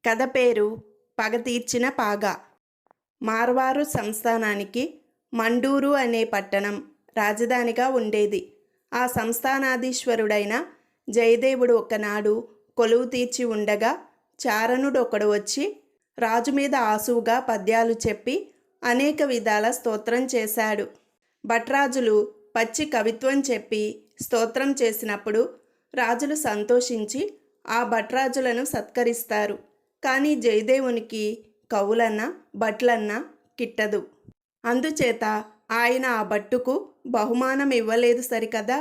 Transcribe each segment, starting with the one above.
కథ పేరు పగ తీర్చిన పాగా. మార్వారు సంస్థానానికి మండూరు అనే పట్టణం రాజధానిగా ఉండేది. ఆ సంస్థానాధీశ్వరుడైన జయదేవుడు ఒకనాడు కొలువు తీర్చి ఉండగా చారణుడొకడు వచ్చి రాజు మీద ఆసువుగా పద్యాలు చెప్పి అనేక విధాల స్తోత్రం చేశాడు. భట్రాజులు పచ్చి కవిత్వం చెప్పి స్తోత్రం చేసినప్పుడు రాజులు సంతోషించి ఆ భట్రాజులను సత్కరిస్తారు. కానీ జయదేవునికి కవులన్నా భట్లన్నా కిట్టదు. అందుచేత ఆయన ఆ భట్టుకు బహుమానం ఇవ్వలేదు సరికదా,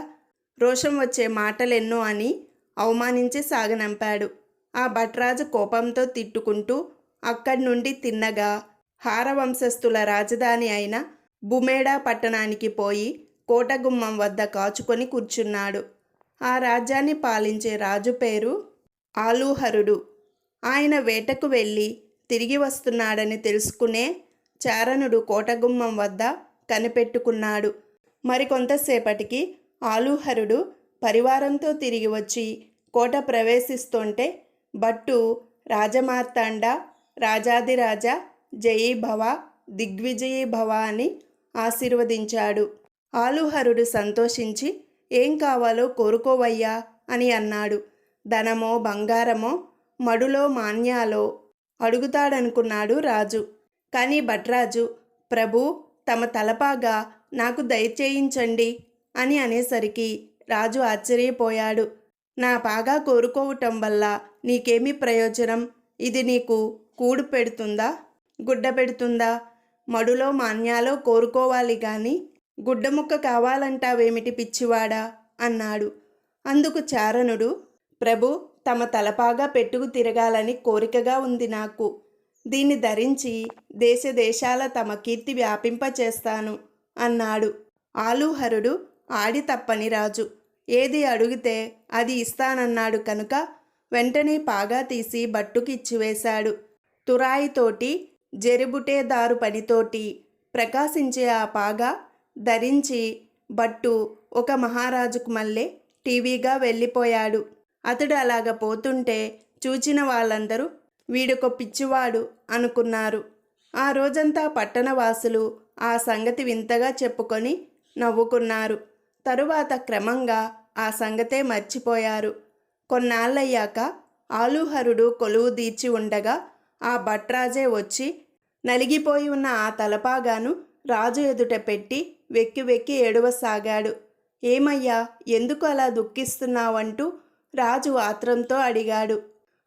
రోషం వచ్చే మాటలెన్నో అని అవమానించి సాగనంపాడు. ఆ భట్రాజు కోపంతో తిట్టుకుంటూ అక్కడి నుండి తిన్నగా హారవంశస్థుల రాజధాని అయిన బుమేడా పట్టణానికి పోయి కోటగుమ్మం వద్ద కాచుకొని కూర్చున్నాడు. ఆ రాజ్యాన్ని పాలించే రాజు పేరు ఆలూహరుడు. ఆయన వేటకు వెళ్ళి తిరిగి వస్తున్నాడని తెలుసుకునే చారణుడు కోటగుమ్మం వద్ద కనిపెట్టుకున్నాడు. మరికొంతసేపటికి ఆలూహరుడు పరివారంతో తిరిగి వచ్చి కోట ప్రవేశిస్తుంటే భట్టు రాజమార్తాండ, రాజాదిరాజ, జయీభవ, దిగ్విజయీభవ అని ఆశీర్వదించాడు. ఆలూహరుడు సంతోషించి ఏం కావాలో కోరుకోవయ్యా అని అన్నాడు. ధనమో బంగారమో మడులో మాన్యాలో అడుగుతాడనుకున్నాడు రాజు. కానీ భట్రాజు, ప్రభు తమ తలపాగా నాకు దయచేయించండి అని అనేసరికి రాజు ఆశ్చర్యపోయాడు. నా పాగా కోరుకోవటం వల్ల నీకేమి ప్రయోజనం? ఇది నీకు కూడు పెడుతుందా, గుడ్డ పెడుతుందా? మడులో మాన్యాలో కోరుకోవాలి గాని గుడ్డముక్క కావాలంటావేమిటి పిచ్చివాడా అన్నాడు. అందుకు చారణుడు, ప్రభు తమ తలపాగా పెట్టుకు తిరగాలని కోరికగా ఉంది నాకు. దీన్ని ధరించి దేశ దేశాల తమ కీర్తి వ్యాపింపచేస్తాను అన్నాడు. ఆలూహరుడు ఆడి తప్పని రాజు. ఏది అడిగితే అది ఇస్తానన్నాడు కనుక వెంటనే పాగా తీసి భట్టుకి ఇచ్చివేశాడు. తురాయితోటి జెరిబుటేదారు పనితోటి ప్రకాశించే ఆ పాగా ధరించి భట్టు ఒక మహారాజుకు మళ్ళీ టీవీగా వెళ్ళిపోయాడు. అతడు అలాగ పోతుంటే చూచిన వాళ్ళందరూ వీడొక పిచ్చివాడు అనుకున్నారు. ఆ రోజంతా పట్టణవాసులు ఆ సంగతి వింతగా చెప్పుకొని నవ్వుకున్నారు. తరువాత క్రమంగా ఆ సంగతే మర్చిపోయారు. కొన్నాళ్ళయ్యాక ఆలూహరుడు కొలువు తీర్చి ఉండగా ఆ భట్రాజే వచ్చి నలిగిపోయి ఉన్న ఆ తలపాగాను రాజు ఎదుట పెట్టి వెక్కి వెక్కి ఏడవసాగాడు. ఏమయ్యా, ఎందుకు అలా దుఃఖిస్తున్నావంటూ రాజు ఆత్రంతో అడిగాడు.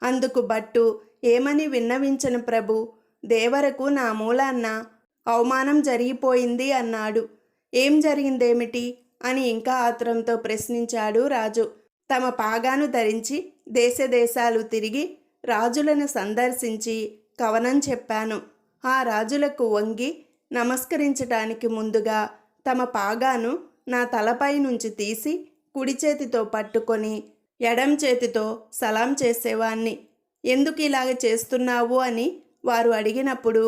అందుకు భట్టు, ఏమని విన్నవించను ప్రభు, దేవరకు నా మూలాన్న అవమానం జరిగిపోయింది అన్నాడు. ఏం జరిగిందేమిటి అని ఇంకా ఆత్రంతో ప్రశ్నించాడు రాజు. తమ పాగాను ధరించి దేశ దేశాలు తిరిగి రాజులను సందర్శించి కవనం చెప్పాను. ఆ రాజులకు వంగి నమస్కరించటానికి ముందుగా తమ పాగాను నా తలపై నుంచి తీసి కుడి చేతితో పట్టుకొని ఎడం చేతితో సలాం చేసేవాణ్ణి. ఎందుకు ఇలాగ చేస్తున్నావు అని వారు అడిగినప్పుడు,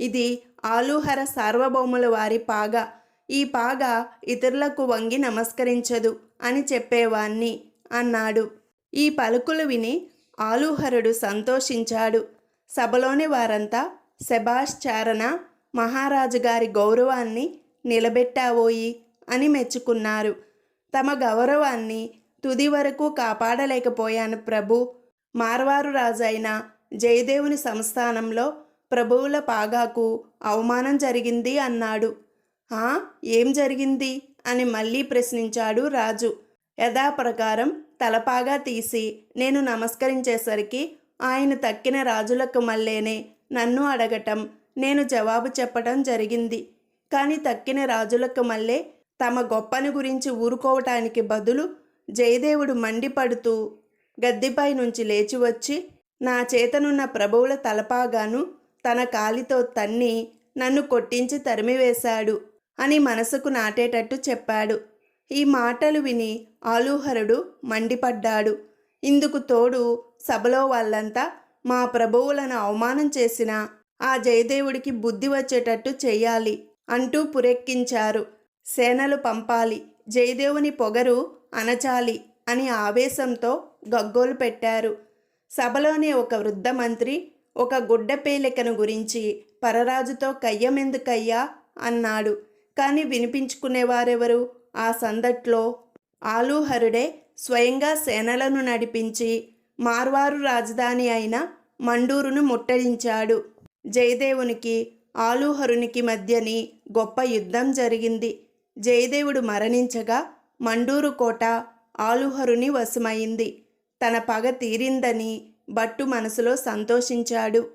ఇది ఆలూహర సార్వభౌముల వారి పాగా, ఈ పాగా ఇతరులకు వంగి నమస్కరించదు అని చెప్పేవాణ్ణి అన్నాడు. ఈ పలుకులు విని ఆలూహరుడు సంతోషించాడు. సభలోని వారంతా శభాష్ చారణ, మహారాజు గారి గౌరవాన్ని నిలబెట్టావోయి అని మెచ్చుకున్నారు. తమ గౌరవాన్ని తుది వరకు కాపాడలేకపోయాను ప్రభు. మార్వారు రాజు అయిన జయదేవుని సంస్థానంలో ప్రభువుల పాగాకు అవమానం జరిగింది అన్నాడు. ఏం జరిగింది అని మళ్ళీ ప్రశ్నించాడు రాజు. యథాప్రకారం తలపాగా తీసి నేను నమస్కరించేసరికి ఆయన తక్కిన రాజులకు మళ్ళేనే నన్ను అడగటం, నేను జవాబు చెప్పటం జరిగింది. కానీ తక్కిన రాజులకు మళ్ళీ తమ గొప్పని గురించి ఊరుకోవటానికి బదులు జయదేవుడు మండిపడుతూ గద్దెపై నుంచి లేచి వచ్చి నా చేతనున్న ప్రభువుల తలపాగాను తన కాలితో తన్ని నన్ను కొట్టించి తరిమివేశాడు అని మనసుకు నాటేటట్టు చెప్పాడు. ఈ మాటలు విని ఆలూహరుడు మండిపడ్డాడు. ఇందుకు తోడు సభలో వాళ్ళంతా మా ప్రభువులను అవమానం చేసిన ఆ జయదేవుడికి బుద్ధి వచ్చేటట్టు చెయ్యాలి అంటూ పురెక్కించారు. సేనలు పంపాలి, జయదేవుని పొగరు అణచాలి అని ఆవేశంతో గగ్గోలు పెట్టారు. సభలోని ఒక వృద్ధ మంత్రి ఒక గుడ్డపేలికను గురించి పరరాజుతో కయ్యమెందుకయ్యా అన్నాడు. కానీ వినిపించుకునేవారెవరు? ఆ సందట్లో ఆలూహరుడే స్వయంగా సేనలను నడిపించి మార్వారు రాజధాని అయిన మండూరును ముట్టడించాడు. జయదేవునికి ఆలూహరునికి మధ్యని గొప్ప యుద్ధం జరిగింది. జయదేవుడు మరణించగా మండూరు కోట ఆలూహరుని వశమైంది. తన పగ తీరిందని భట్టు మనసులో సంతోషించాడు.